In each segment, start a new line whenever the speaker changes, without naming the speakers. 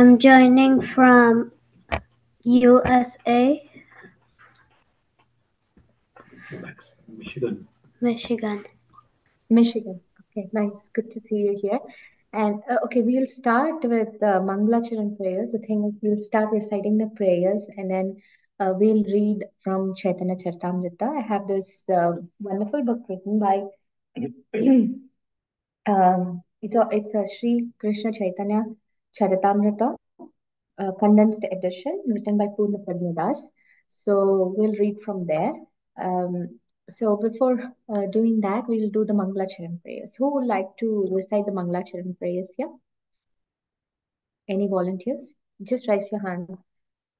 I'm joining from USA, Michigan.
Michigan. Okay, nice. Good to see you here. And okay, we'll start with Mangalacharan prayers. The thing is, we'll start reciting the prayers and then we'll read from Chaitanya Charitamrita. I have this wonderful book written by it's a Sri Krishna Chaitanya Charitamrita, condensed edition written by Purna Pradyadas. So we'll read from there. Um, so before doing that, we'll do the Mangalacharan prayers. Who would like to recite the Mangalacharan prayers here? Any volunteers? Just raise your hand.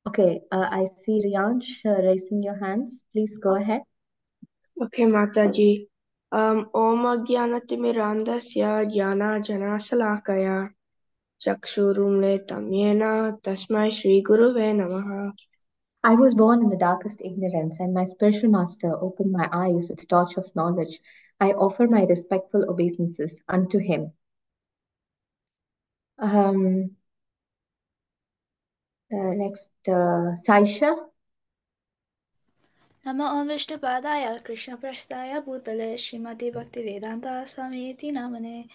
Okay, I see Riyansh raising your hands. Please go ahead.
Okay, Mataji. Om Ajnanatimirandasya Jnana Janasalakaya Chakshurumletam Yena Tasmai Shri Guruve Namaha.
I was born in the darkest ignorance, and my spiritual master opened my eyes with the torch of knowledge. I offer my respectful obeisances unto him. Um, next, Saisha.
नमो ओम विष्णुपादाय कृष्णप्रस्थाय भूतले Shrimati भक्तिवेदांता स्वामीति नामने.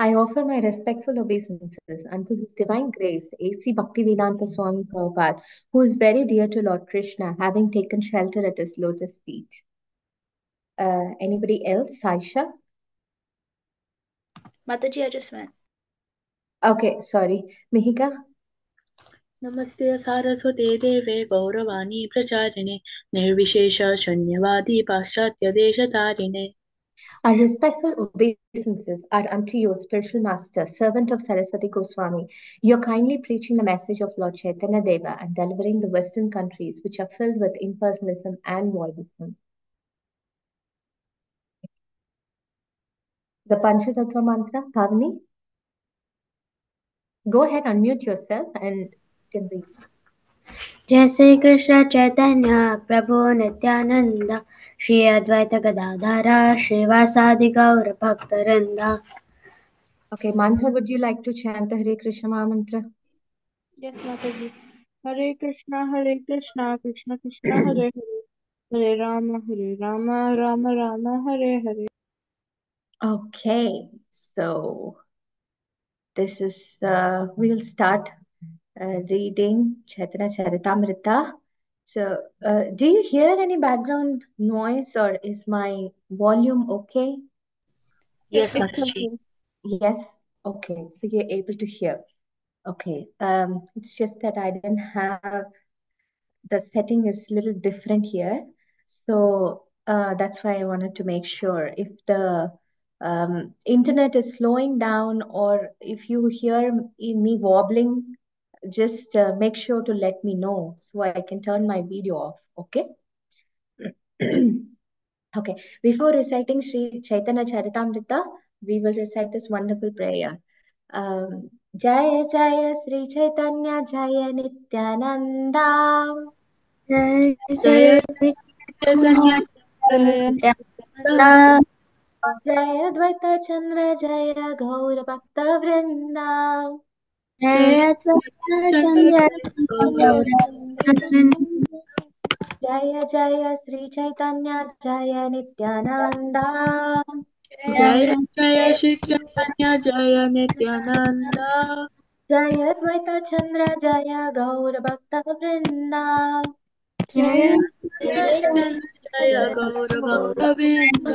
I offer my respectful obeisances unto His Divine Grace, A.C. Bhaktivedanta Swami Prabhupada, who is very dear to Lord Krishna, having taken shelter at His lotus feet. Anybody else? Saisha?
Mataji, I just went.
Okay, sorry. Mihika?
नमस्ते सारस्वते देवे गौरवाणी प्रचारिणे निर्विशेष शून्यवादी पाश्चात्य देशतारिणे.
Our respectful obeisances are unto you, spiritual master, servant of Saraswati Goswami. You are kindly preaching the message of Lord Chaitanya Deva and delivering the Western countries which are filled with impersonalism and voidism. The Panchatattva mantra, Pavni? Go ahead, unmute yourself and you can read.
जय श्री कृष्ण चैतन्य प्रभु नित्यानंद श्री अद्वैत गदाधर श्रीवासादि गौर भक्तवृंद.
Okay, Manhar, would you like to chant the Hare Krishna Maha Mantra?
Yes, Mataji. Hare Krishna, Krishna Krishna, Hare Hare, Hare Rama, Rama Rama, Hare Hare.
Okay, so this is, we'll start reading Chaitanya Charitamrita. So, do you hear any background noise or is my volume okay?
Yes,
It's
Mataji.
okay.
Yes, okay, so you're able to hear. Okay, it's just that I didn't have the setting is a little different here. So that's why I wanted to make sure if the internet is slowing down or if you hear me wobbling, just make sure to let me know so I can turn my video off. Okay. Okay. Before reciting Sri Chaitanya Charitamrita, we will recite this wonderful prayer. Jaya Jaya Sri Chaitanya Jaya Nityananda.
जय
जय
Shri
Chaitanya
Krishna
Jaya Advaita Chandra Jaya Gaur Bhakta Vrinda.
जय चंद्र
Jaya Jaya Sri Chaitanya Jaya Nityananda.
जय जय श्री चैतन्य जय Nityanand.
Jaya Advaita Chandra Jaya Gaur Bhakta Vrinda.
जय
जय गौर भक्तवृंद.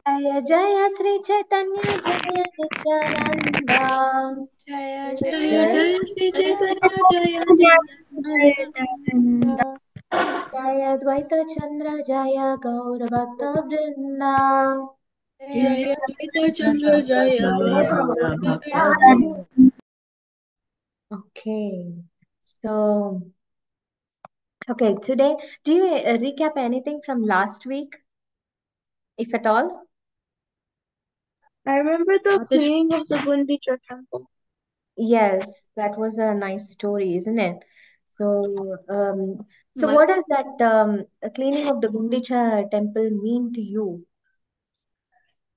Jaya Jaya Sri Chaitanya Jaya Nityananda.
Jaya
जय
Jaya
जय श्री चैतन्य जय Nityanand.
Jaya Advaita Chandra Jaya Gaur Bhakta Vrinda.
जय द्वैत चंद्र जय गौर भक्तवृंद.
Okay, so okay, today, do you recap anything from last week, if at all?
I remember the
Mataji.
cleaning of the Gundicha temple.
Yes, that was a nice story, isn't it? So, so
Ma-
what does that cleaning of the Gundicha temple mean to you?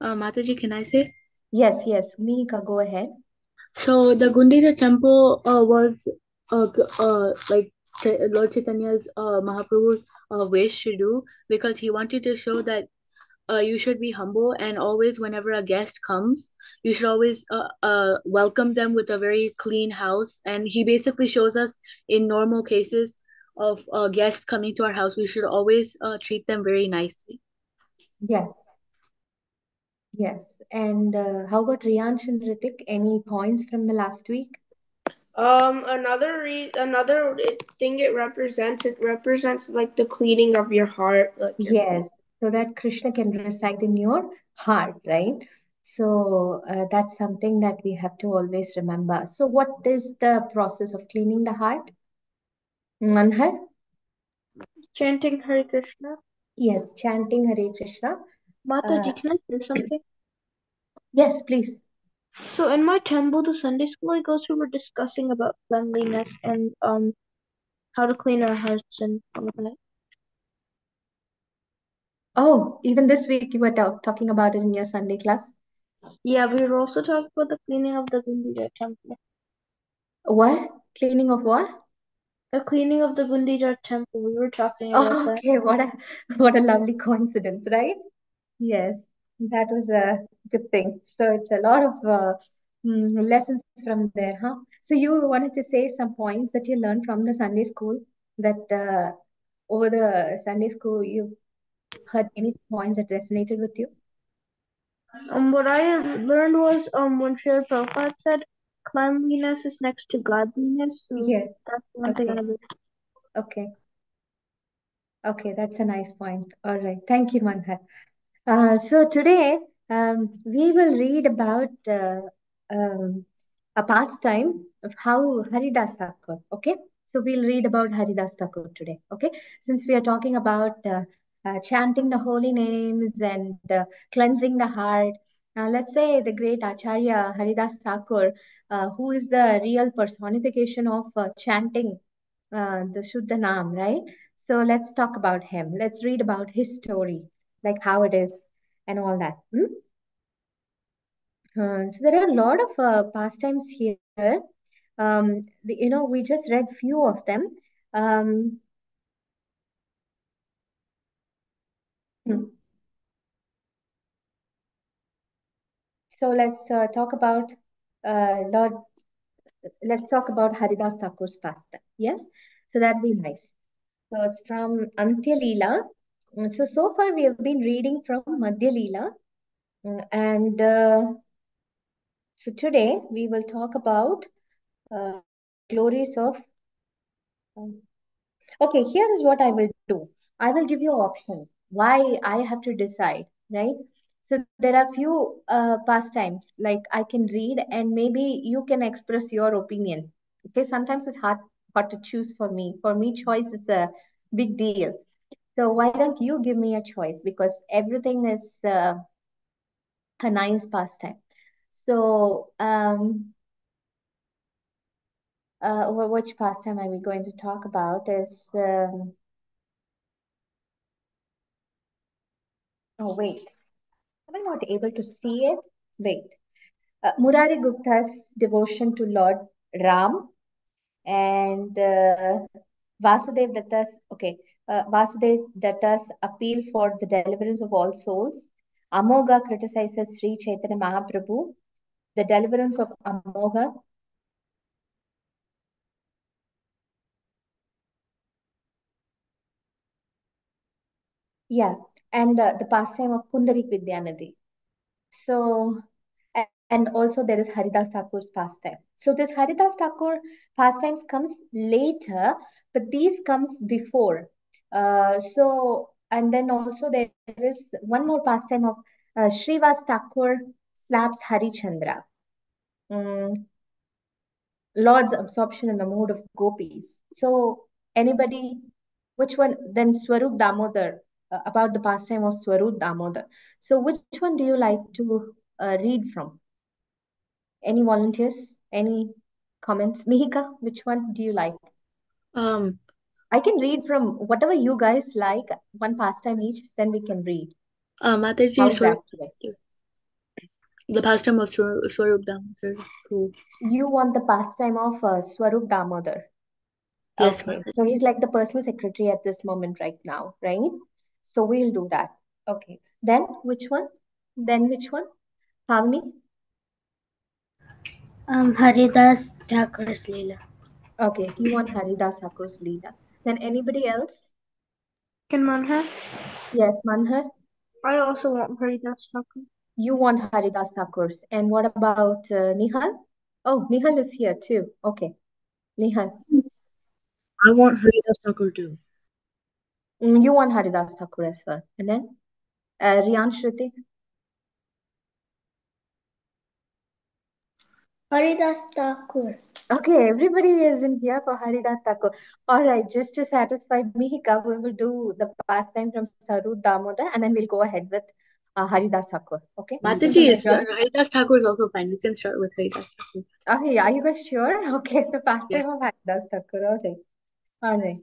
Mataji, can I say?
Yes, yes, Mika, go ahead.
So the Gundita temple was like Lord Chaitanya's Mahaprabhu's wish to do, because he wanted to show that you should be humble, and always whenever a guest comes, you should always welcome them with a very clean house. And he basically shows us, in normal cases of guests coming to our house, we should always treat them very nicely.
Yes, yes. And how about Riyansh and Ritik? Any points from the last week?
Another thing it represents like the cleaning of your heart, like your
Yes, so that Krishna can reside in your heart, right? So that's something that we have to always remember. So, what is the process of cleaning the heart? Manhar?
Chanting Hare Krishna.
Yes, chanting Hare Krishna.
Mataji, can I share something?
Yes, please.
So in my temple, the Sunday school I go to, we're discussing about cleanliness and how to clean our hearts and all of that.
Oh, even this week you were talking about it in your Sunday class.
Yeah, we were also talking about the cleaning of the Gundija temple.
What? Cleaning of what?
The cleaning of the Gundija temple. We were talking about
Oh,
that.
okay. What a lovely coincidence, right? Yes, that was a good thing. So it's a lot of lessons from there, huh? So you wanted to say some points that you learned from the Sunday school, that over the Sunday school you heard any points that resonated with you?
What I learned was when Srila Prabhupada said cleanliness is next to godliness. So
Yeah.
that's one thing I
Okay.
learned.
Okay. Okay. That's a nice point. All right. Thank you, Manhar. So today we will read about um, a pastime of how Haridas Thakur. Okay, so we'll read about Haridas Thakur today. Okay, since we are talking about chanting the holy names and cleansing the heart. Let's say the great Acharya Haridas Thakur, who is the real personification of chanting the Shuddha Nam, right? So let's talk about him. Let's read about his story, like how it is and all that. So there are a lot of pastimes here. We just read few of them. Um, hmm. So let's talk about Lord. Let's talk about Haridas Thakur's pastime. Yes, so that'd be nice. So it's from Antya Leela. So far we have been reading from Madhya Leela, and so today we will talk about the glories of. um, Okay, here is what I will do. I will give you options. Why I have to decide, right? So there are few pastimes like I can read, and maybe you can express your opinion. Okay, sometimes it's hard to choose for me. For me, choice is a big deal. So why don't you give me a choice? Because everything is a nice pastime. So which pastime are we going to talk about? Is oh wait. Am I not able to see it? Wait. Murari Gupta's devotion to Lord Ram and Vasudev Datta's Vasudev Datta's appeal for the deliverance of all souls. Amoga criticizes Sri Chaitanya Mahaprabhu, the deliverance of Amoga. Yeah, and the pastime of Pundarik Vidyanidhi. So, and also there is Haridas Thakur's pastime. So this Haridas Thakur pastimes comes later, but these comes before. And then also there is one more pastime of Srivas Thakur slaps Harichandra. Mm, Lord's absorption in the mood of gopis. So anybody, which one? Then Swarup Damodar, about the pastime of Swarup Damodar. So which one do you like to read from? Any volunteers? Any comments? Mihika, which one do you like?
Um,
I can read from whatever you guys like, one pastime each, then we can read.
Mataji,
How is
sorry.
that today?
The pastime of Swarup Damodar. Cool.
You want the pastime of Swarup Damodar.
Yes,
Okay,
Mataji.
so he's like the personal secretary at this moment right now, right? So we'll do that. Okay, then which one? Then which one? Pavni?
Haridas Thakur's Leela.
Okay, you want Haridas Thakur's Leela. Then anybody else?
Can Manha?
Yes, Manhar?
I also want Haridas Thakur.
You want Haridas Thakur's. And what about Nihal? Oh, Nihal is here too. Okay, Nihal.
I want Haridas Thakur too.
You want Haridas Thakur as well. And then Riyan Shruti?
Haridas Thakur.
Okay, everybody is in here for Haridas Thakur. All right, just to satisfy Mihika, we will do the pastime from Saru Damodar and then we'll go ahead with Haridas Thakur. Okay?
Mataji,
Simple as well.
Haridas Thakur is also fine. We can start with Haridas Thakur.
Okay, are you guys sure? Okay, the
Yeah.
pastime of Haridas Thakur. All right. All right.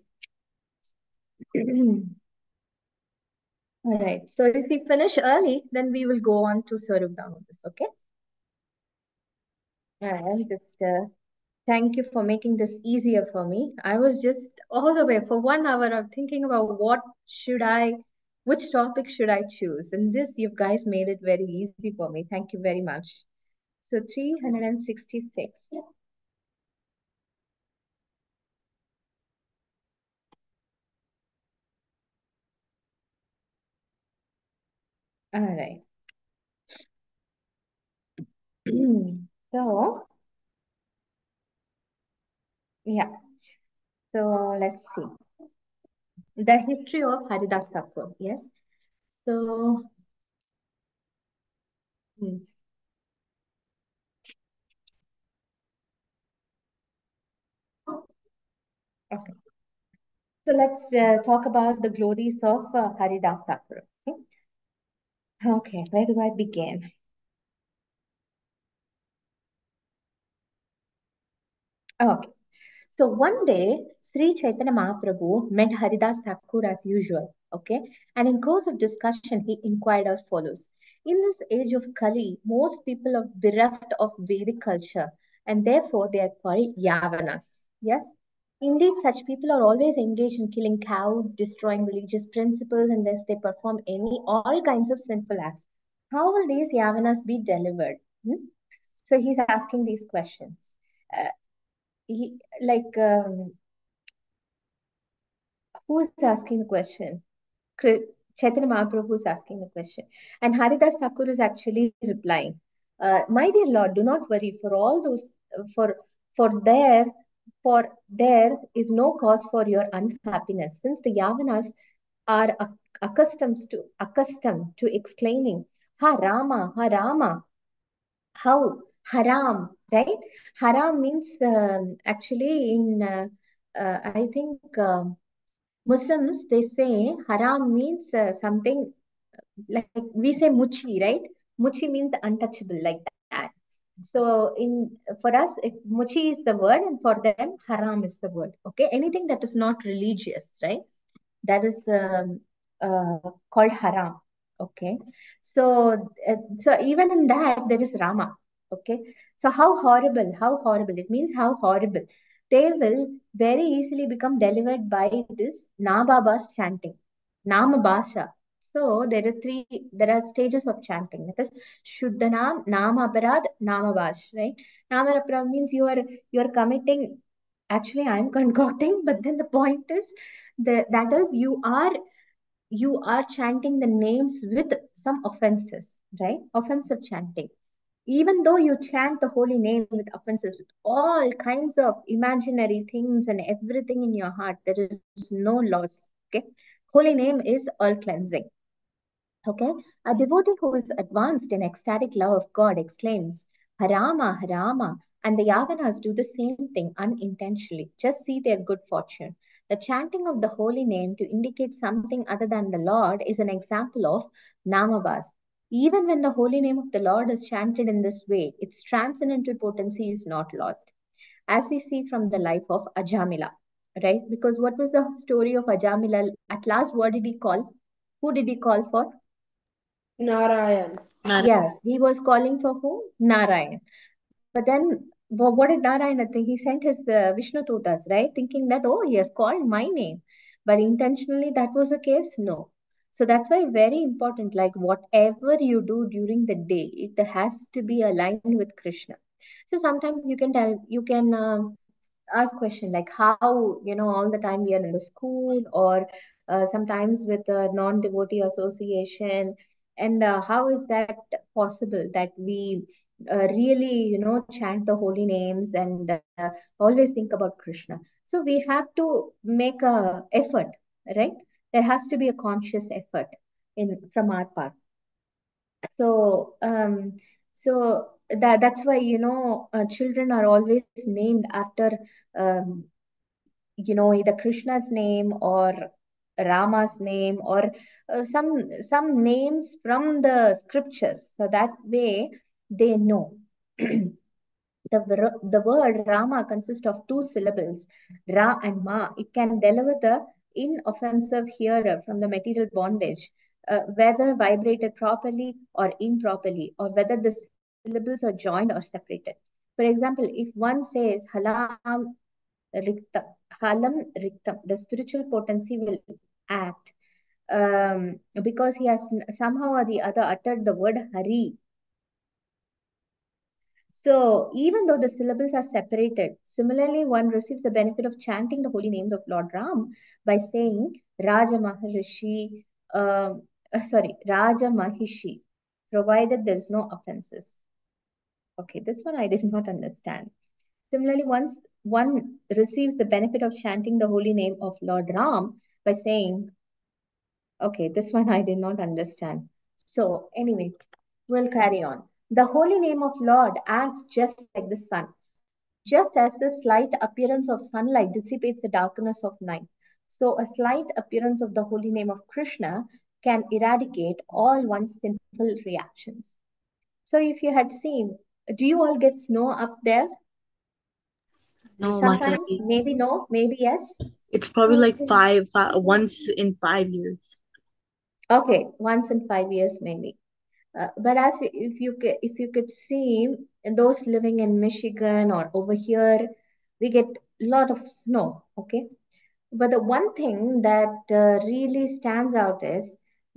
All right. So if we finish early, then we will go on to Saru Damodar. Okay? And just thank you for making this easier for me. I was just all the way for 1 hour of thinking about which topic should I choose? And this, you guys made it very easy for me. Thank you very much. So 366. All right. So, yeah. So let's see. The history of Haridas Thakur. Yes. So, hmm, okay. So let's talk about the glories of Haridas Thakur. Okay. Okay. Where do I begin? Okay. So one day, Sri Chaitanya Mahaprabhu met Haridas Thakur as usual. Okay. And in course of discussion, he inquired as follows. In this age of Kali, most people are bereft of Vedic culture and therefore they are called Yavanas. Yes. Indeed, such people are always engaged in killing cows, destroying religious principles, and thus they perform all kinds of sinful acts. How will these Yavanas be delivered? Hmm? So he's asking these questions. Uh, he like who's asking the question? Chaitanya Mahaprabhu is asking the question, and Haridas Thakur is actually replying, "My dear Lord, do not worry. For all those, for for there, for there is no cause for your unhappiness, since the Yavanas are accustomed to exclaiming, 'Ha Rama, Ha Rama.' How haram, right? Haram means actually in I think Muslims they say haram means something like we say muchi, right? Muchi means untouchable like that. So in for us, if muchi is the word, and for them haram is the word. Okay, anything that is not religious, right? That is called haram. Okay, so so even in that there is Rama. Okay, so how horrible! It means how horrible. They will very easily become delivered by this Nababas chanting, Namabasha. So there are stages of chanting. That is Shuddhanam, Namaparad, Namabash, right? Namaparad means you are committing. Actually, I'm concocting, but then the point is that is you are chanting the names with some offenses, right? Offensive chanting. Even though you chant the holy name with offenses, with all kinds of imaginary things and everything in your heart, there is no loss. Okay, holy name is all cleansing. Okay, a devotee who is advanced in ecstatic love of God exclaims, Harama, Harama, and the Yavanas do the same thing unintentionally. Just see their good fortune. The chanting of the holy name to indicate something other than the Lord is an example of Namabas. Even when the holy name of the Lord is chanted in this way, its transcendental potency is not lost. As we see from the life of Ajamila, right? Because what was the story of Ajamila? At last, what did he call? Who did he call for?
Narayan.
Yes, he was calling for whom? Narayan. But then, what did Narayana think? He sent his Vishnu Tutas, right? Thinking that, oh, he has called my name. But intentionally, that was the case? No. So that's why very important, like whatever you do during the day, it has to be aligned with Krishna. So sometimes you can tell, you can ask question like how, all the time we are in the school or sometimes with a non-devotee association, and how is that possible that we really, chant the holy names and always think about Krishna. So we have to make a effort, right? There has to be a conscious effort in from our part. So that's why, children are always named after um, either Krishna's name or Rama's name or some names from the scriptures. So that way they know. The word Rama consists of two syllables, Ra and Ma. It can deliver the inoffensive hearer from the material bondage, whether vibrated properly or improperly, or whether the syllables are joined or separated. For example, if one says Halam Riktam, Halam Riktam, the spiritual potency will act because he has somehow or the other uttered the word Hari. So even though the syllables are separated, similarly one receives the benefit of chanting the holy names of Lord Ram by saying Raja Maharishi, Raja Mahishi, provided there is no offenses. Okay, this one I did not understand. Similarly, once one receives the benefit of chanting the holy name of Lord Ram by saying, okay, this one I did not understand. So anyway, we'll carry on. The holy name of Lord acts just like the sun. Just as the slight appearance of sunlight dissipates the darkness of night, so a slight appearance of the holy name of Krishna can eradicate all one's sinful reactions. So, if you had seen, do you all get snow up there?
No,
Sometimes,
Mataji.
maybe no, maybe yes.
It's probably like once in 5 years.
Okay, once in 5 years, maybe. But if you could see, those living in Michigan or over here, we get a lot of snow. Okay, but the one thing that really stands out is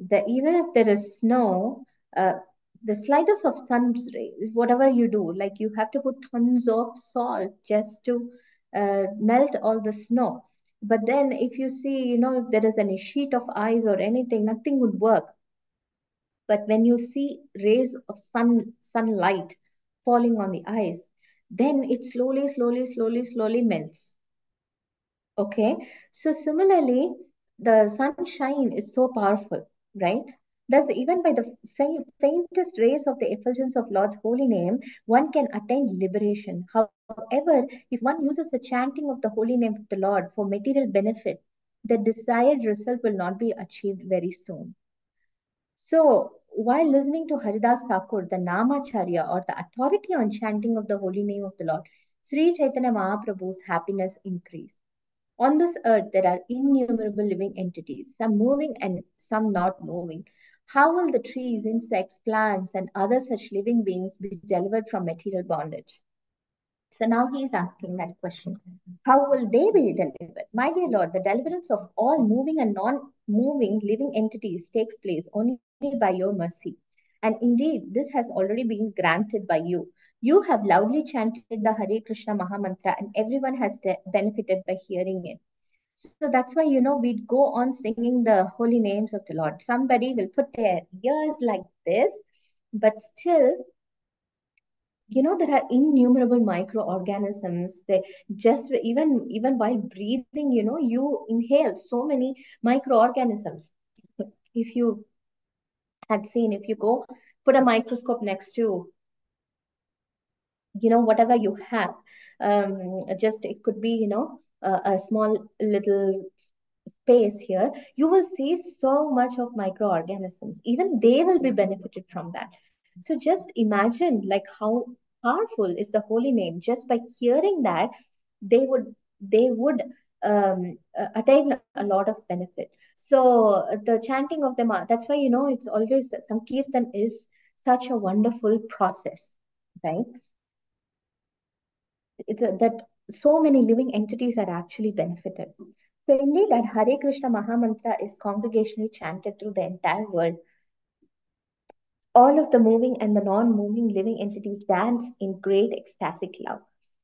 that even if there is snow, uh, the slightest of sun's ray, whatever you do, like you have to put tons of salt just to melt all the snow. But then if you see, if there is any sheet of ice or anything, nothing would work. But when you see rays of sunlight falling on the ice, then it slowly melts. Okay, so similarly, the sunshine is so powerful, right? Thus, even by the faintest rays of the effulgence of Lord's holy name, one can attain liberation. However, if one uses the chanting of the holy name of the Lord for material benefit, the desired result will not be achieved very soon. So, while listening to Haridas Thakur, the Namacharya or the authority on chanting of the holy name of the Lord, Sri Chaitanya Mahaprabhu's happiness increased. On this earth, there are innumerable living entities, some moving and some not moving. How will the trees, insects, plants, and other such living beings be delivered from material bondage? So now he is asking that question. How will they be delivered? My dear Lord, the deliverance of all moving and non moving living entities takes place only by your mercy. And indeed, this has already been granted by you. You have loudly chanted the Hare Krishna Maha Mantra, and everyone has benefited by hearing it. So that's why, we'd go on singing the holy names of the Lord. Somebody will put their ears like this, but still, there are innumerable microorganisms. They just even while breathing, you inhale so many microorganisms. If you had seen, if you go put a microscope next to whatever you have, just it could be a small little space here, you will see so much of microorganisms. Even they will be benefited from that. So just imagine like how powerful is the holy name. Just by hearing that, they would attain a lot of benefit. So the chanting of them, that's why it's always that Sankirtan is such a wonderful process, right? That so many living entities are actually benefited. So indeed, that Hare Krishna Mahamantra is congregationally chanted through the entire world. All of the moving and the non-moving living entities dance in great ecstatic love.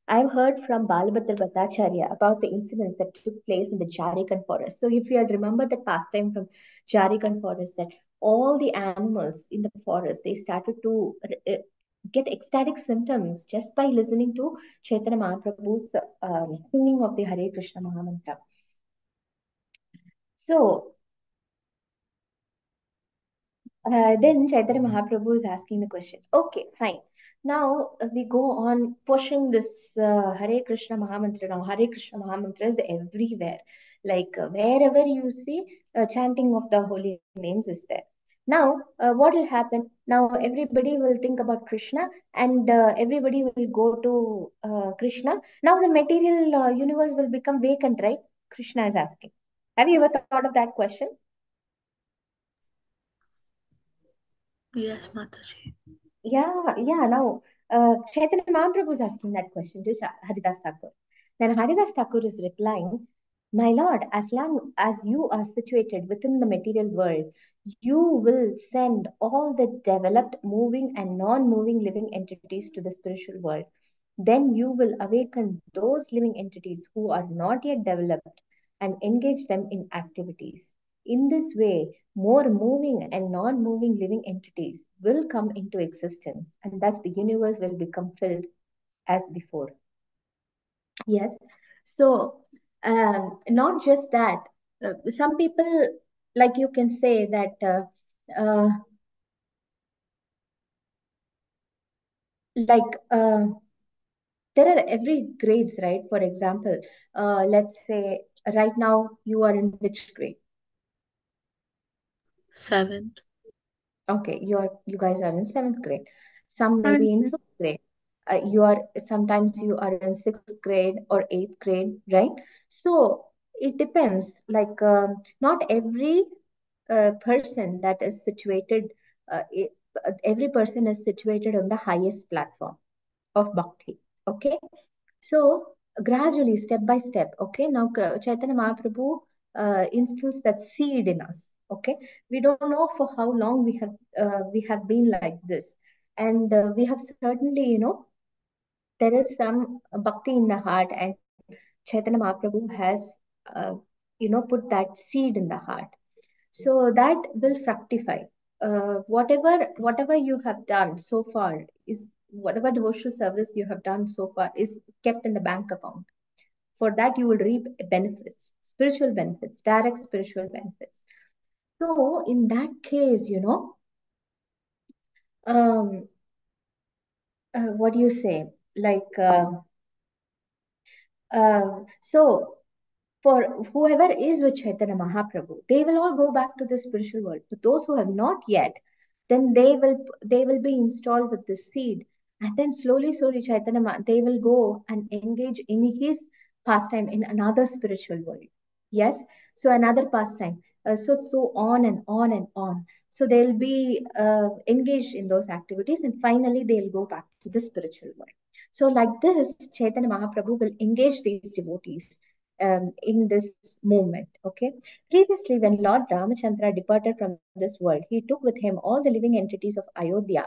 I've heard from Balabhadra Bhattacharya about the incidents that took place in the Jarikan forest. So if you had remembered the pastime from Jarikan forest, that all the animals in the forest, they started to get ecstatic symptoms just by listening to Chaitanya Mahaprabhu's singing of the Hare Krishna Mahamantra. So then Chaitanya Mahaprabhu is asking the question. Okay, fine. Now we go on pushing this Hare Krishna Mahamantra. Now Hare Krishna Mahamantra is everywhere. Like wherever you see, chanting of the holy names is there. Now, what will happen? Now everybody will think about Krishna, and everybody will go to Krishna. Now the material universe will become vacant, right? Krishna is asking. Have you ever thought of that question?
Yes, Mataji.
Yeah. Now, Chaitanya Mahaprabhu is asking that question to Haridas Thakur. Then Haridas Thakur is replying, my lord, as long as you are situated within the material world, you will send all the developed, moving, and non moving living entities to the spiritual world. Then you will awaken those living entities who are not yet developed and engage them in activities. In this way, more moving and non moving living entities will come into existence, and thus the universe will become filled as before. Yes. So, not just that, some people, like you can say that, uh, like, there are every grades, right? For example, let's say right now you are in which grade?
7th.
Okay, you guys are in seventh grade. Some may be in fifth grade. Sometimes you are in sixth grade or eighth grade, right? So it depends. Like not every person that is situated, every person is situated on the highest platform of bhakti. Okay, so gradually, step by step, okay. Now Chaitanya Mahaprabhu instills that seed in us. Okay, we don't know for how long we have been like this, and we have certainly, there is some bhakti in the heart, and Chaitanya Mahaprabhu has put that seed in the heart, so that will fructify. Whatever you have done so far is whatever devotional service you have done so far is kept in the bank account. For that you will reap benefits, spiritual benefits, direct spiritual benefits. So in that case, um, what do you say? Like, so for whoever is with Chaitanya Mahaprabhu, they will all go back to the spiritual world. But those who have not yet, then they will be installed with the seed, and then slowly they will go and engage in his pastime in another spiritual world. Yes, so another pastime. So on and on and on. So they'll be engaged in those activities, and finally they'll go back to the spiritual world. So like this, Chaitanya Mahaprabhu will engage these devotees in this movement. Okay. Previously, when Lord Ramachandra departed from this world, he took with him all the living entities of Ayodhya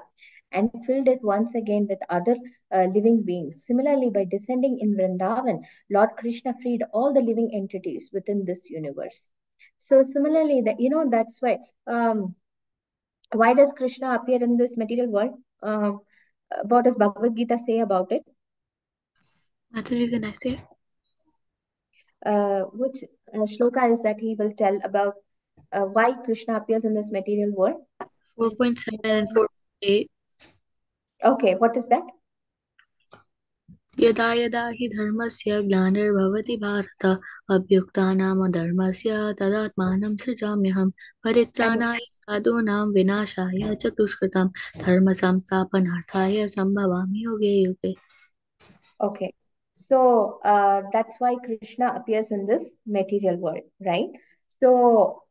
and filled it once again with other living beings. Similarly, by descending in Vrindavan, Lord Krishna freed all the living entities within this universe. So similarly, that's why does Krishna appear in this material world? What does Bhagavad Gita say about it?
Mataji, can I say?
Which shloka is that he will tell about why Krishna appears in this material world?
4.7 and 4.8.
Okay, what is that?
यदा यदा हि धर्मस्य ग्लानिर्भवति भारत अभ्युत्थानम् अधर्मस्य तदात्मानं सृजाम्यहम् परित्राणाय साधूनां विनाशाय च दुष्कृतं धर्म संस्थापनार्थाय सम्भवामि युगे युगे.
Okay, so that's why Krishna appears in this material world, right? So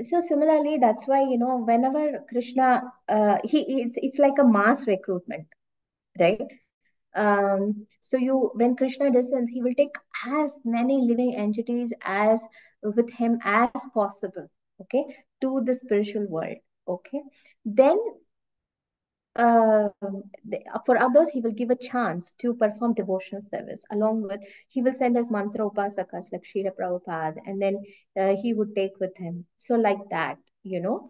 So similarly, that's why, whenever Krishna, it's like a mass recruitment, right? So when Krishna descends, he will take as many living entities as with him as possible, okay, to the spiritual world, okay. Then for others, he will give a chance to perform devotional service. Along with, he will send as mantra upasakas like Srila Prabhupada, and then he would take with him. So like that, you know.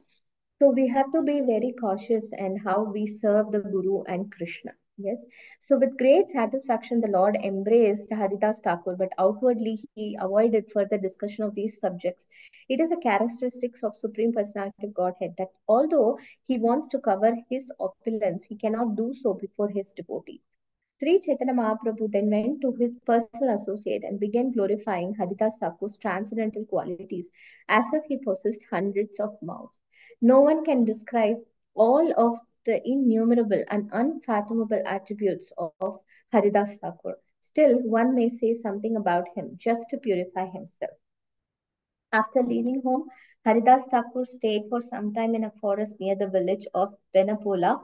So we have to be very cautious in how we serve the Guru and Krishna. Yes. So with great satisfaction, the Lord embraced Haridas Thakur, but outwardly he avoided further discussion of these subjects. It is a characteristic of Supreme Personality of Godhead that although he wants to cover his opulence, he cannot do so before his devotees. Sri Chaitanya Mahaprabhu then went to his personal associate and began glorifying Haridas Thakur's transcendental qualities as if he possessed hundreds of mouths. No one can describe all of the innumerable and unfathomable attributes of Haridas Thakur. Still, one may say something about him just to purify himself. After leaving home, Haridas Thakur stayed for some time in a forest near the village of Benapola.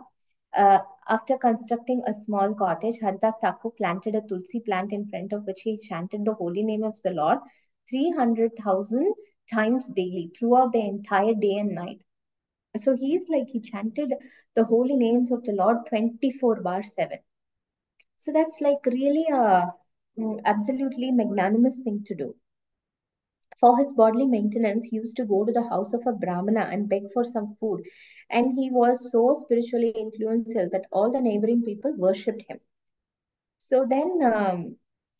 After constructing a small cottage, Haridas Thakur planted a tulsi plant in front of which he chanted the holy name of the Lord 300,000 times daily throughout the entire day and night. So he chanted the holy names of the Lord 24 bar 7. So that's like really a absolutely magnanimous thing to do. For his bodily maintenance, he used to go to the house of a Brahmana and beg for some food. And he was so spiritually influential that all the neighboring people worshipped him. So then,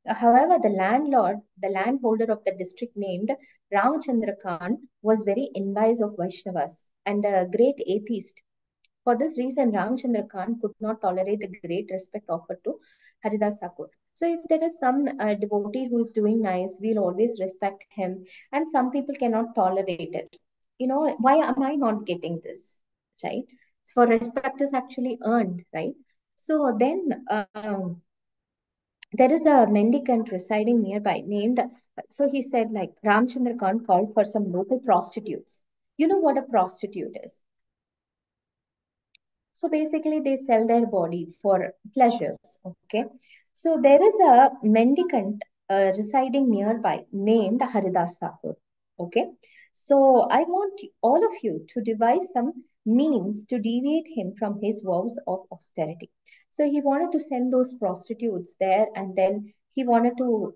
however, the landholder of the district named Ramachandra Khan, was very envious of Vaishnavas and a great atheist. For this reason, Ramchandra Khan could not tolerate the great respect offered to Haridas Thakur. So, if there is some devotee who is doing nice, we'll always respect him, and some people cannot tolerate it. Why am I not getting this? Right? So, for respect is actually earned, right? So, then there is a mendicant residing nearby named, so he said, like, Ramchandra Khan called for some local prostitutes. You know what a prostitute is? So basically, they sell their body for pleasures. Okay. So there is a mendicant residing nearby named Haridas Thakur. Okay. So I want all of you to devise some means to deviate him from his vows of austerity. So he wanted to send those prostitutes there, and then he wanted to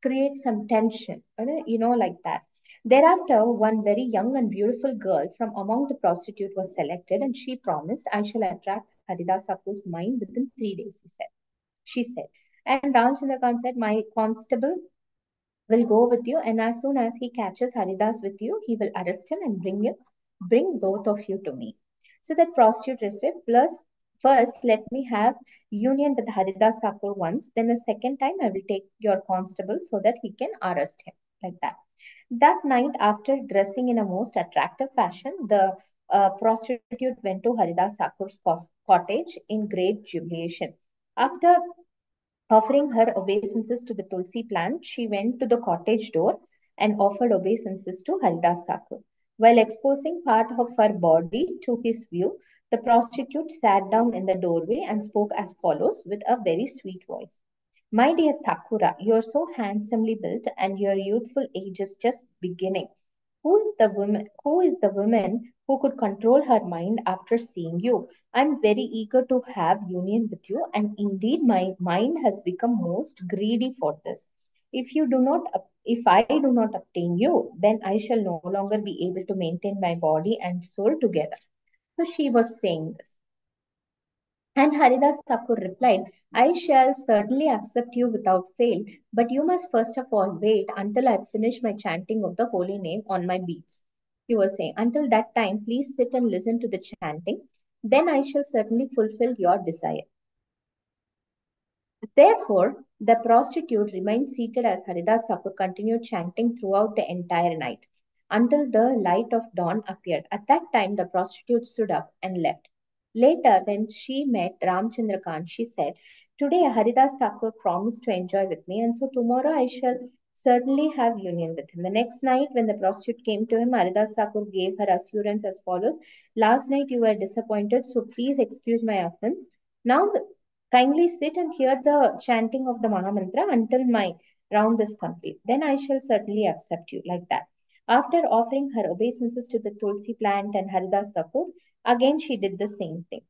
create some tension, like that. Thereafter, one very young and beautiful girl from among the prostitutes was selected, and she promised, I shall attract Haridas Thakur's mind within 3 days, she said. And Ramchandra Khan said, my constable will go with you, and as soon as he catches Haridas with you, he will arrest him and bring both of you to me. So that prostitute said, plus, first let me have union with Haridas Thakur once, then a second time I will take your constable so that he can arrest him. Like that. That night, after dressing in a most attractive fashion, the prostitute went to Haridas Thakur's cottage in great jubilation. After offering her obeisances to the Tulsi plant, she went to the cottage door and offered obeisances to Haridas Thakur. While exposing part of her body to his view, the prostitute sat down in the doorway and spoke as follows with a very sweet voice. My dear Thakura, you are so handsomely built and your youthful age is just beginning. Who is the woman who could control her mind after seeing you? I'm very eager to have union with you, and indeed my mind has become most greedy for this. If I do not obtain you, then I shall no longer be able to maintain my body and soul together. So she was saying this. And Haridas Thakur replied, I shall certainly accept you without fail, but you must first of all wait until I finish my chanting of the holy name on my beads. He was saying, until that time, please sit and listen to the chanting. Then I shall certainly fulfill your desire. Therefore, the prostitute remained seated as Haridas Thakur continued chanting throughout the entire night until the light of dawn appeared. At that time, the prostitute stood up and left. Later, when she met Ramchandra Khan, she said, today Haridas Thakur promised to enjoy with me, and so tomorrow I shall certainly have union with him. The next night, when the prostitute came to him, Haridas Thakur gave her assurance as follows: Last night you were disappointed, so please excuse my offense. Now, kindly sit and hear the chanting of the Mahamantra until my round is complete. Then I shall certainly accept you, like that. After offering her obeisances to the Tulsi plant and Haridas Thakur, again she did the same thing.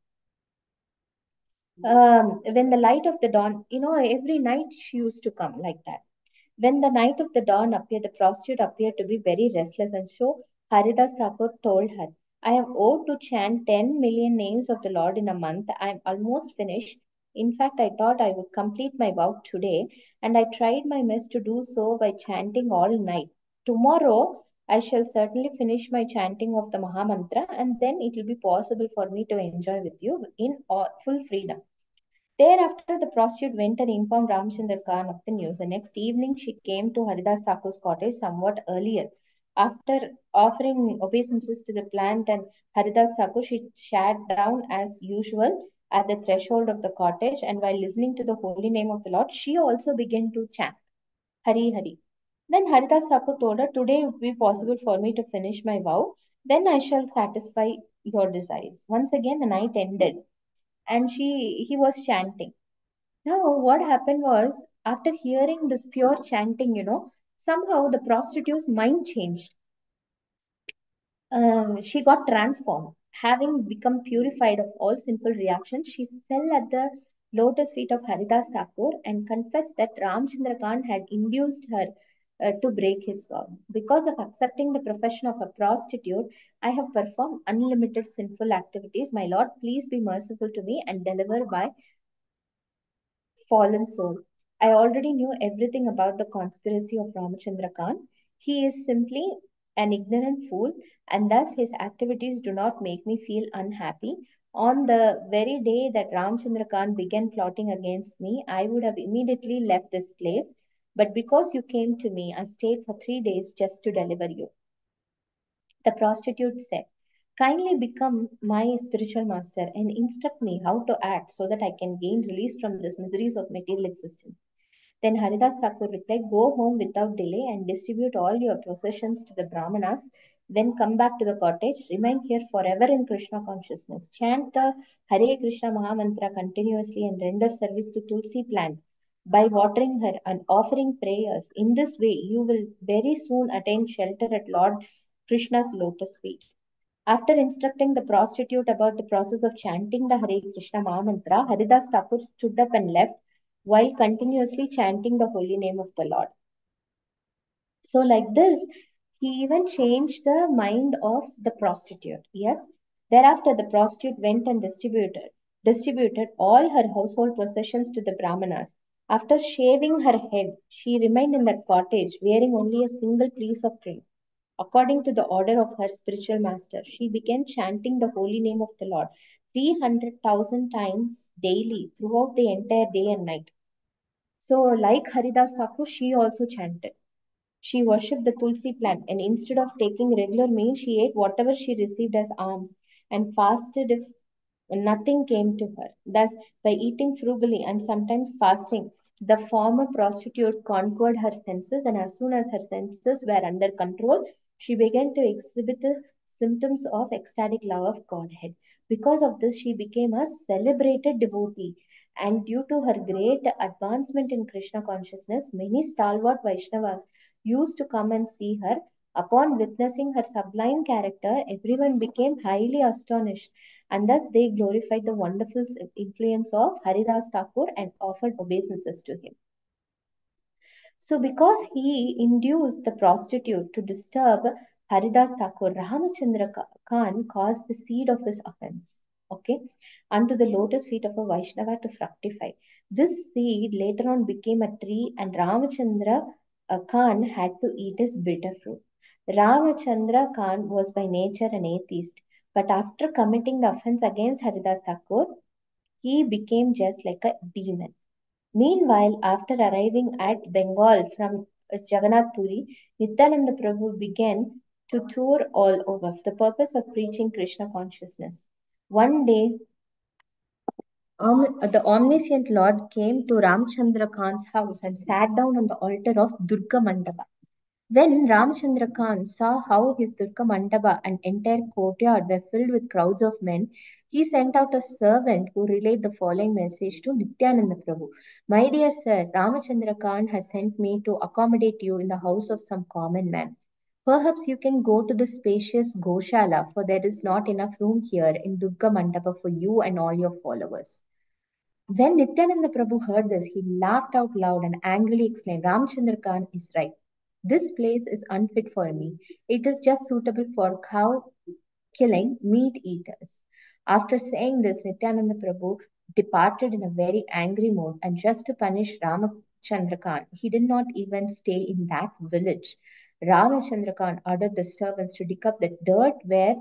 When the light of the dawn, every night she used to come like that. When the night of the dawn appeared, the prostitute appeared to be very restless, and so Haridas Thakur told her, I have owed to chant 10 million names of the Lord in a month. I am almost finished. In fact, I thought I would complete my vow today, and I tried my best to do so by chanting all night. Tomorrow, I shall certainly finish my chanting of the Mahamantra, and then it will be possible for me to enjoy with you in full freedom. Thereafter, the prostitute went and informed Ramchandra Khan of the news. The next evening, she came to Haridas Thakur's cottage somewhat earlier. After offering obeisances to the plant and Haridas Thakur, she sat down as usual at the threshold of the cottage, and while listening to the holy name of the Lord, she also began to chant Hari Hari. Then Haridas Thakur told her, Today it would be possible for me to finish my vow. Then I shall satisfy your desires. Once again, the night ended, and he was chanting. Now, what happened was, after hearing this pure chanting, somehow the prostitute's mind changed. She got transformed. Having become purified of all sinful reactions, she fell at the lotus feet of Haridas Thakur and confessed that Ramchandra Khan had induced her to break his vow. Because of accepting the profession of a prostitute, I have performed unlimited sinful activities. My Lord, please be merciful to me and deliver my fallen soul. I already knew everything about the conspiracy of Ramachandra Khan. He is simply an ignorant fool, and thus his activities do not make me feel unhappy. On the very day that Ramchandra Khan began plotting against me, I would have immediately left this place. But because you came to me, I stayed for 3 days just to deliver you. The prostitute said, Kindly become my spiritual master and instruct me how to act so that I can gain release from these miseries of material existence. Then Haridas Thakur replied, Go home without delay and distribute all your possessions to the Brahmanas. Then come back to the cottage. Remain here forever in Krishna consciousness. Chant the Hare Krishna Mahamantra continuously and render service to Tulsi plant by watering her and offering prayers. In this way, you will very soon attain shelter at Lord Krishna's lotus feet. After instructing the prostitute about the process of chanting the Hare Krishna Mahamantra, Haridas Thakur stood up and left while continuously chanting the holy name of the Lord. So, like this, he even changed the mind of the prostitute. Yes. Thereafter, the prostitute went and distributed all her household possessions to the Brahmanas. After shaving her head, she remained in that cottage wearing only a single piece of cream. According to the order of her spiritual master, she began chanting the holy name of the Lord 300,000 times daily throughout the entire day and night. So, like Haridas Thakur, she also chanted. She worshipped the Tulsi plant, and instead of taking regular meals, she ate whatever she received as alms and fasted if nothing came to her. Thus, by eating frugally and sometimes fasting, the former prostitute conquered her senses, and as soon as her senses were under control, she began to exhibit the symptoms of ecstatic love of Godhead. Because of this, she became a celebrated devotee. And due to her great advancement in Krishna consciousness, many stalwart Vaishnavas used to come and see her. Upon witnessing her sublime character, everyone became highly astonished, and thus they glorified the wonderful influence of Haridas Thakur and offered obeisances to him. So, because he induced the prostitute to disturb Haridas Thakur, Ramachandra Khan caused the seed of his offense, okay, unto the lotus feet of a Vaishnava to fructify. This seed later on became a tree, and Ramachandra Khan had to eat its bitter fruit. Ramachandra Khan was by nature an atheist, but after committing the offense against Haridas Thakur, he became just like a demon. Meanwhile, after arriving at Bengal from Jagannath Puri, Nityananda Prabhu began to tour all over for the purpose of preaching Krishna consciousness. One day, The omniscient Lord came to Ramchandra Khan's house and sat down on the altar of Durga Mandapa. When Ramchandra Khan saw how his Durga Mandapa and entire courtyard were filled with crowds of men, he sent out a servant who relayed the following message to Nityananda Prabhu. My dear sir, Ramachandra Khan has sent me to accommodate you in the house of some common man. Perhaps you can go to the spacious Goshala, for there is not enough room here in Durga Mandapa for you and all your followers. When Nityananda Prabhu heard this, he laughed out loud and angrily exclaimed, Ramchandra Khan is right. This place is unfit for me. It is just suitable for cow killing meat eaters. After saying this, Nityananda Prabhu departed in a very angry mood, and just to punish Ramachandra Khan, he did not even stay in that village. Ramachandra Khan ordered the servants to dig up the dirt where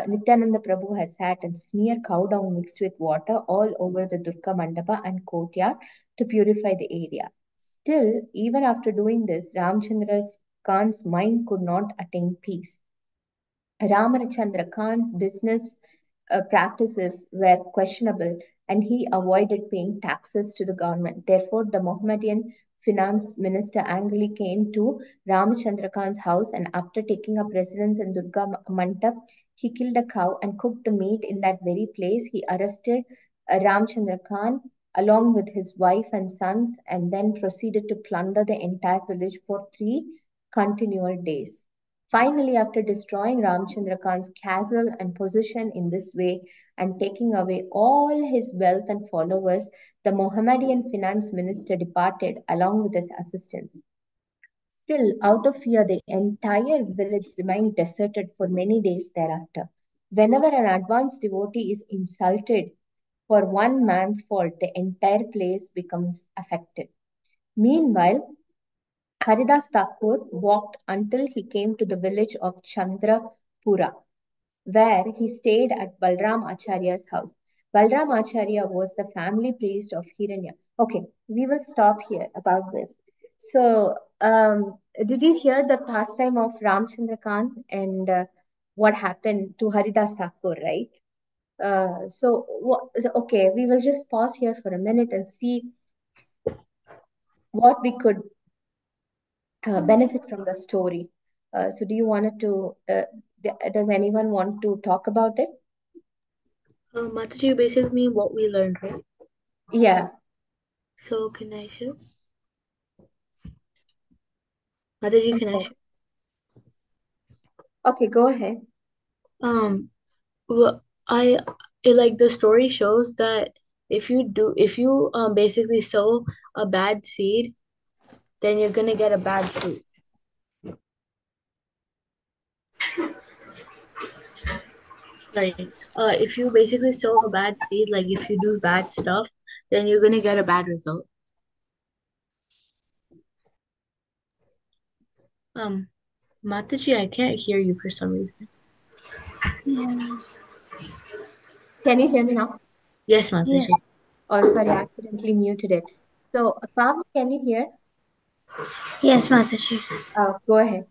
Nityananda Prabhu had sat and smear cow dung mixed with water all over the Durga Mandapa and courtyard to purify the area. Still, even after doing this, Ramchandra Khan's mind could not attain peace. Ramachandra Khan's business practices were questionable and he avoided paying taxes to the government. Therefore, the Mohammedan finance minister angrily came to Ramachandra Khan's house and after taking up residence in Durga Mantap, he killed a cow and cooked the meat in that very place. He arrested Ramchandra Khan along with his wife and sons and then proceeded to plunder the entire village for 3 continual days. Finally, after destroying Ramchandra Khan's castle and position in this way and taking away all his wealth and followers, the Mohammedan finance minister departed along with his assistants. Still, out of fear, the entire village remained deserted for many days thereafter. Whenever an advanced devotee is insulted for one man's fault, the entire place becomes affected. Meanwhile, Haridas Thakur walked until he came to the village of Chandrapura, where he stayed at Balram Acharya's house. Balram Acharya was the family priest of Hiranya. Okay, we will stop here about this. So, did you hear the pastime of Ramchandra Khan and what happened to Haridas Thakur, right? Okay, we will just pause here for a minute and see what we could benefit from the story. So, do you want to? Does anyone want to talk about it?
Mataji, basically mean what we learned, right?
Yeah.
So can I share? Mataji, can I
Okay.
share?
Okay, go ahead.
Well, like the story shows that if you basically sow a bad seed, then you're gonna get a bad fruit. Like, if you basically sow a bad seed, like if you do bad stuff, then you're gonna get a bad result. Mataji, I can't hear you for some reason.
Can you hear me now?
Yes, Mataji.
Yeah.
Oh, sorry, I accidentally muted it. So, Pam, can you hear?
Yes, Mataji.
Go ahead.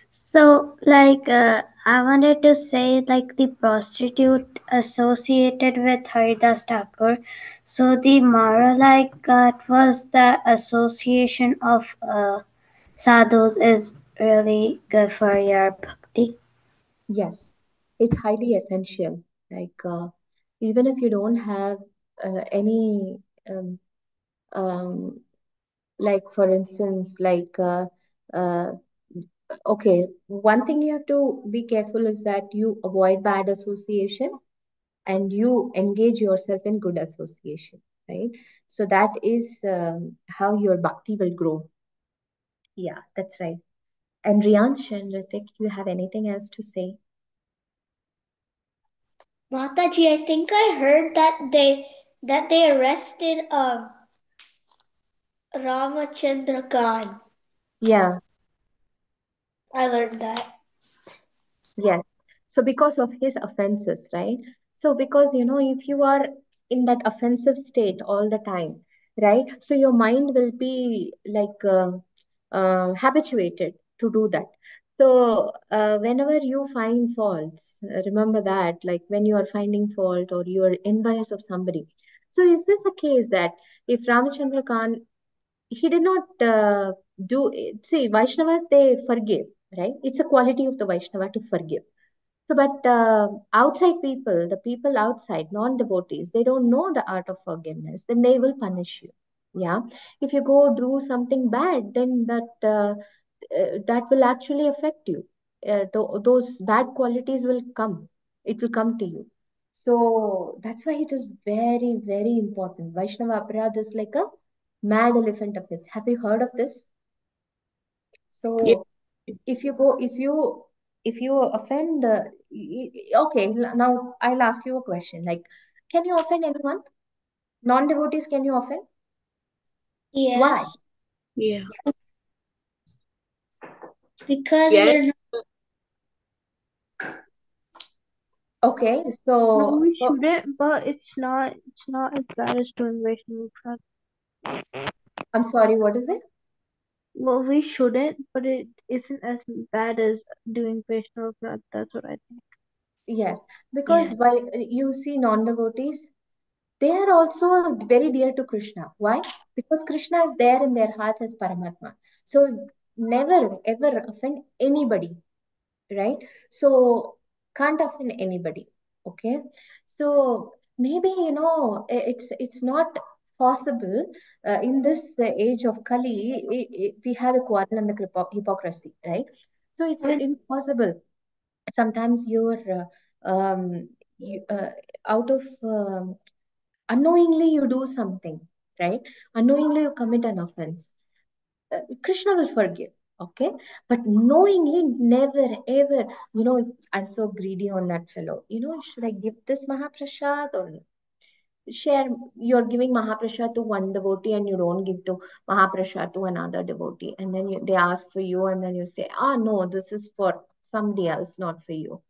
So, I wanted to say, the prostitute associated with Haridas Thakur. So, the moral I got was the association of sadhus is really good for your bhakti.
Yes, it's highly essential. Like, even if you don't have any, um, um, like, for instance, uh, okay, one thing you have to be careful is that you avoid bad association and you engage yourself in good association, right? So that is how your bhakti will grow. Yeah, that's right. And Riyansh and Ritik, you have anything else to say?
Mataji, I think I heard that they arrested Ramachandra Khan.
Yeah,
I learned that.
yes. So because of his offenses, right? So because if you are in that offensive state all the time, right? So your mind will be like habituated to do that. So, whenever you find faults, remember that, like when you are finding fault or you are envious of somebody. So, is this a case that if Ramachandra Khan, he did not do it? See, Vaishnavas, they forgive, right? It's a quality of the Vaishnava to forgive. So, but outside people, the people outside, non-devotees, they don't know the art of forgiveness. Then they will punish you. Yeah, if you go do something bad, then that will actually affect you. Those bad qualities will come. It will come to you. So that's why it is very, very important. Vaishnava aparadha is like a mad elephant of this. Have you heard of this?
Yeah.
So if you go if you offend okay, now I'll ask you a question, like, can you offend anyone? Non-devotees, can you offend? Why?
Yes,
Yeah.
because
Yes.
they're not.
Okay,
No,
so
we shouldn't, but it's not as bad as doing Vaishnav Pradha.
I'm sorry, what is it?
Well, we shouldn't, but it isn't as bad as doing Vaishnav Pradha. That's what I think.
Yes, because
Yeah.
why you see non-devotees, they are also very dear to Krishna. Why? Because Krishna is there in their hearts as Paramatma. So never ever offend anybody, right? So can't offend anybody. Okay, so maybe it's not possible in this age of Kali. We had a quarrel and the hypocrisy, right? So it's impossible. Sometimes you out of unknowingly you do something, right? Unknowingly you commit an offense. Krishna will forgive, okay? But knowingly, never ever, I'm so greedy on that fellow. Should I give this Mahaprasad or share? You're giving Mahaprasad to one devotee and you don't give to Mahaprasad to another devotee. And then they ask for you and then you say, ah, no, this is for somebody else, not for you.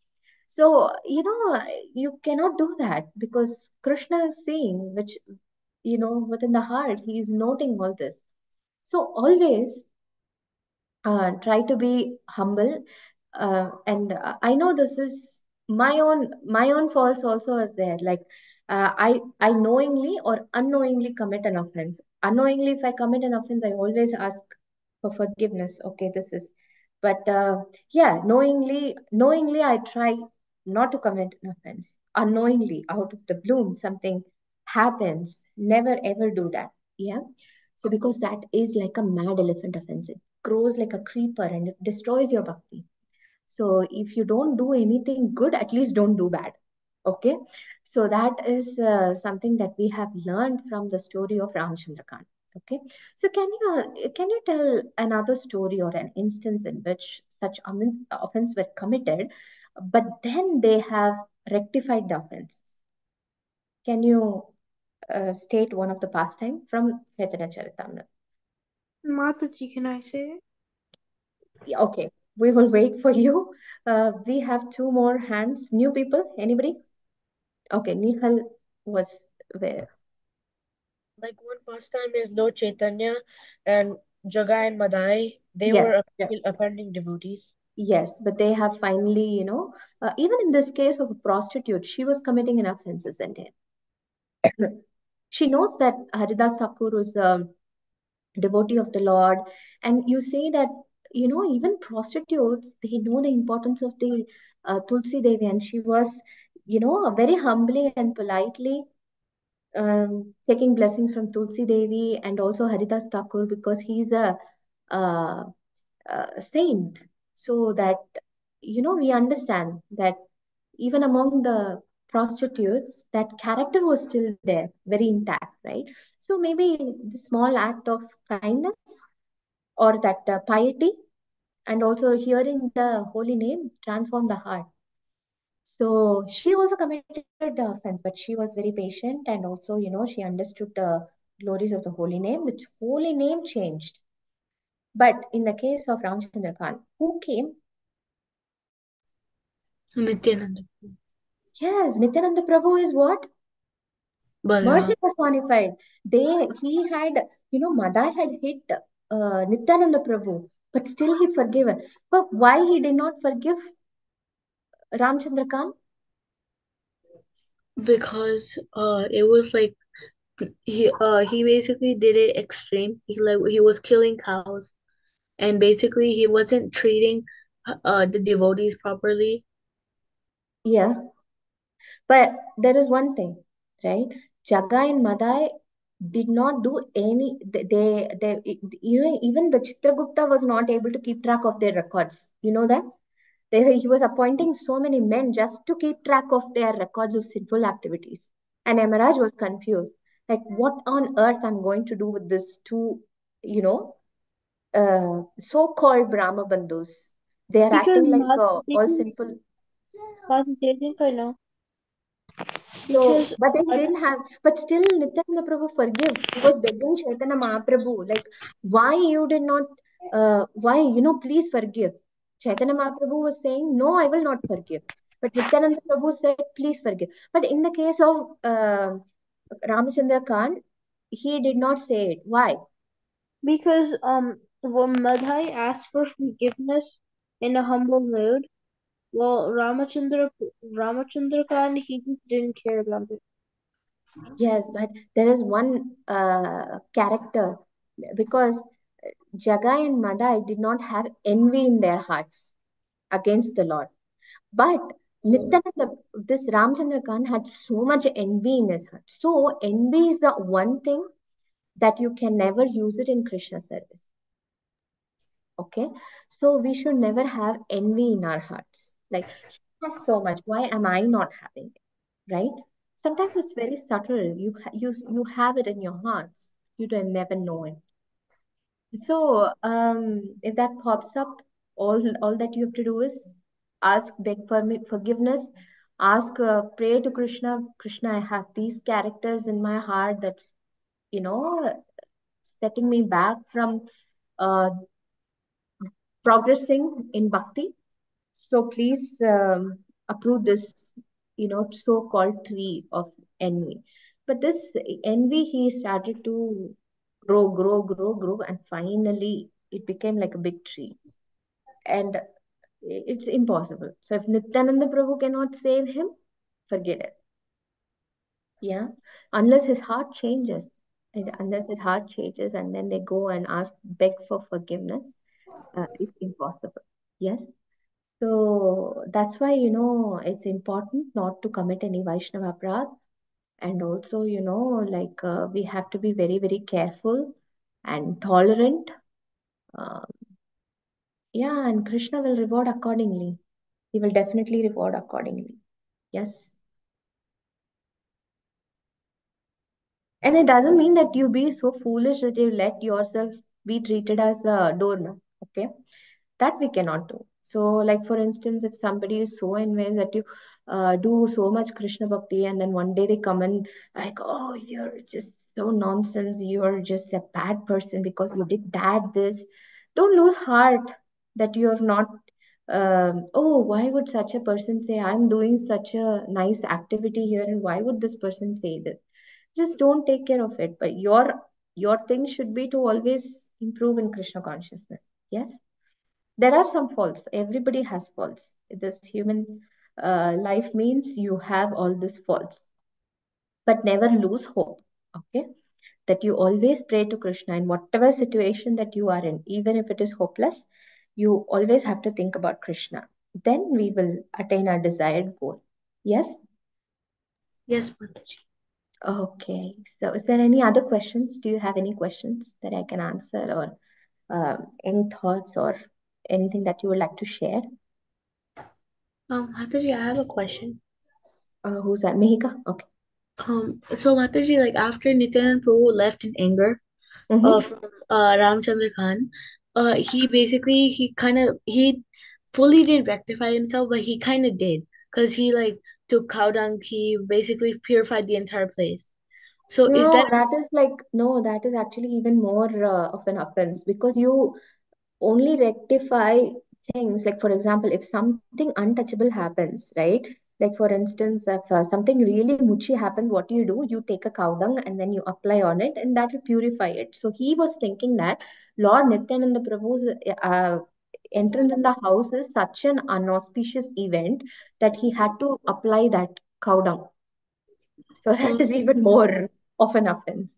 So, you cannot do that because Krishna is seeing, which, within the heart, he is noting all this. So always try to be humble, and I know this is my own faults also is there, like I knowingly or unknowingly commit an offense. Unknowingly, if I commit an offense, I always ask for forgiveness. Okay, this is, but yeah, knowingly I try not to commit an offense. Unknowingly, out of the bloom, something happens, never ever do that. Yeah, so because that is like a mad elephant offense, it grows like a creeper and it destroys your bhakti. So if you don't do anything good, at least don't do bad. Okay. So that is something that we have learned from the story of Ramchandra Khan. Okay. So can you tell another story or an instance in which such offense were committed, but then they have rectified the offenses? Can you state one of the pastime from Chaitanya Charitamrita?
Mataji, can I say it?
Yeah, okay, we will wait for you. We have two more hands. New people, anybody? Okay, Nihal was there.
Like one pastime is Lord Chaitanya and Jagai and Madai. They
Yes,
were
yeah,
offending devotees.
yes, but they have finally, even in this case of a prostitute, she was committing an offense, isn't it? She knows that Haridas Thakur is a devotee of the Lord, and you say that, even prostitutes, they know the importance of the Tulsi Devi, and she was, very humbly and politely taking blessings from Tulsi Devi and also Haridas Thakur because he's uh, a saint. So that, we understand that even among the prostitutes, that character was still there, very intact, right? So maybe the small act of kindness or that piety and also hearing the holy name transformed the heart. So she also committed the offense, but she was very patient and also, she understood the glories of the holy name, which holy name changed. But in the case of Ramchandra Khan, who came?
Nityananda.
Yes, Nityananda Prabhu is what? Mercy
Balaram.
personified. He had, Madai had hit Nityananda Prabhu. but still he forgave her. But why he did not forgive Ramchandra Khan?
Because it was like he basically did it extreme. He was killing cows, and basically he wasn't treating the devotees properly.
Yeah, but there is one thing, right? Jagai and Madai did not do any. Even the Chitragupta was not able to keep track of their records. You know that he was appointing so many men just to keep track of their records of sinful activities, and Emiraj was confused. Like, what on earth I'm going to do with this two, you know, so-called Brahma Bandhus? They are
Because
acting like all
because
sinful.
they think I know.
So,
Because
but they
I
didn't have, but still Nityananda Prabhu forgive. He was begging Chaitanya Mahaprabhu, like, why you did not, why, please forgive. Chaitanya Mahaprabhu was saying, no, I will not forgive. But Nityananda Prabhu said, please forgive. But in the case of Ramachandra Khan, he did not say it. Why?
because when Madhai asked for forgiveness in a humble mood, well, Ramachandra Khan, he just didn't care about it.
Yes, but there is one character, because Jagai and Madai did not have envy in their hearts against the Lord. But
Oh,
Nityananda, this Ramchandra Khan had so much envy in his heart. So envy is the one thing that you can never use it in Krishna service. Okay, so we should never have envy in our hearts. Like, he has so much. Why am I not having it? Right? Sometimes it's very subtle. You have it in your hearts. You don't never know it. So, if that pops up, all that you have to do is ask, beg for me forgiveness, ask, pray to Krishna. Krishna, I have these characters in my heart that's you know setting me back from uh, progressing in bhakti. So please approve this, so-called tree of envy. But this envy, he started to grow, and finally it became like a big tree. And it's impossible. So if Nityananda Prabhu cannot save him, forget it. Yeah, unless his heart changes. And unless his heart changes, and then they go and ask, beg for forgiveness, it's impossible. Yes. So that's why, it's important not to commit any Vaishnava aparadh. And also, like, we have to be very, very careful and tolerant. Uh, yeah, and Krishna will reward accordingly. He will definitely reward accordingly. Yes. And it doesn't mean that you be so foolish that you let yourself be treated as a doormat. Okay. That we cannot do. So, like, for instance, if somebody is so envious that you do so much Krishna bhakti, and then one day they come and like, oh, you're just so nonsense, you're just a bad person because you did that, this. Don't lose heart that you're not. Oh, why would such a person say, I'm doing such a nice activity here, and why would this person say this? Just don't take care of it. But your thing should be to always improve in Krishna consciousness. Yes, there are some faults. Everybody has faults. This human life means you have all these faults, but never lose hope. Okay, that you always pray to Krishna in whatever situation that you are in, even if it is hopeless. You always have to think about Krishna. Then we will attain our desired goal. Yes.
yes, Mataji.
Okay. So, is there any other questions? Do you have any questions that I can answer, or any thoughts, or anything that you would like to share?
Mataji, I have a question.
Who's that? Mehika? Okay.
So Mataji, like after Nityanand Prabhu left in anger,
Mm-hmm.
from Ramchandra Khan, he fully didn't rectify himself, but he kind of did, because he like took cow dung. He basically purified the entire place. So is
No,
that
that is like, no, that is actually even more of an offense, because you only rectify things. Like, for example, if something untouchable happens, right? Like for instance, if something really muchi happened, what do? You take a cow dung and then you apply on it, and that will purify it. So he was thinking that Lord Nityananda Prabhu's entrance in the house is such an unauspicious event that he had to apply that cow dung. So that
Oh,
is even more of an offense.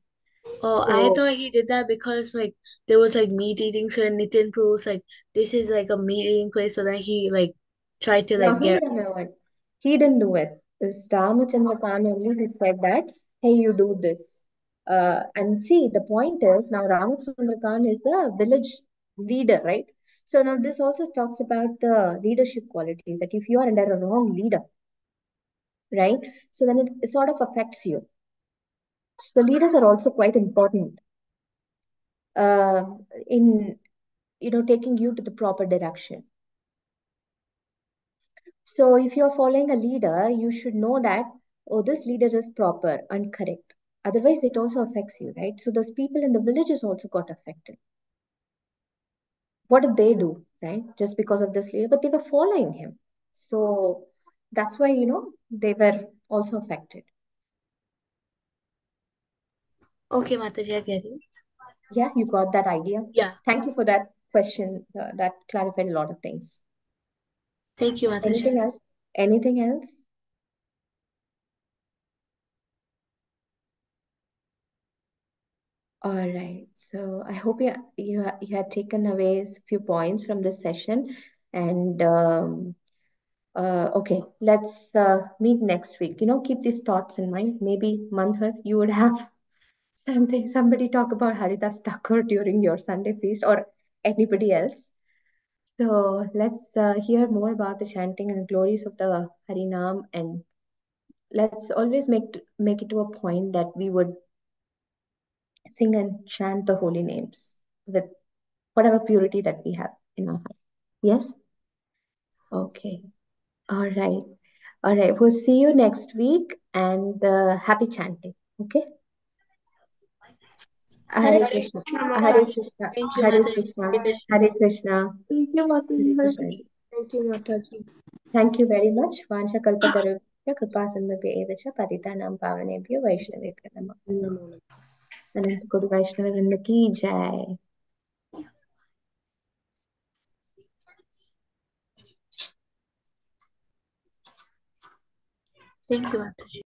oh, I
So
thought he did that because like there was like meat eating, so Nitin Prabhu was like, this is like a meat eating place, so then he like tried to
no,
like
he
get.
didn't do it. He didn't do it. It's Ramachandra Khan only who said that, hey, you do this. And see, the point is now Ramachandra Khan is the village leader, right? So now this also talks about the leadership qualities that if you are under a wrong leader, right? So then it sort of affects you. So leaders are also quite important uh, in taking you to the proper direction. So if you're following a leader, you should know that, oh, this leader is proper and correct. Otherwise, it also affects you, right? So those people in the villages also got affected. What did they do, right? Just because of this leader, but they were following him. So that's why, they were also affected.
Okay, Mataji, I get it.
Yeah, you got that idea.
Yeah,
Thank you for that question. That clarified a lot of things.
thank you, Mataji.
Anything else? Anything else? All right. So I hope you had taken away a few points from this session. And okay, let's meet next week. Keep these thoughts in mind. Maybe Manthar, you would have somebody talk about Haridas Thakur during your Sunday feast or anybody else. So let's hear more about the chanting and glories of the Harinam, and let's always make it to a point that we would sing and chant the holy names with whatever purity that we have in our heart. Yes? Okay. All right. All right. We'll see you next week, and happy chanting. Okay? Hare
Hare
Hare
Krishna.
Krishna
Hare
Mataji.
Krishna.
Thank you,
Hare
Mataji.
Krishna.
Hare Krishna.
Hare Krishna.
Thank you,
Hare
Mataji.
Krishna.
Thank you, Mataji.
Thank you very much. Vansha kalpatarubhya kripa sindhubhya eva cha patitanam pavanebhyo vaishnavebhyo namaः. अनंत गुरु वैष्णव वृंद की जय.
Thank you, Mataji.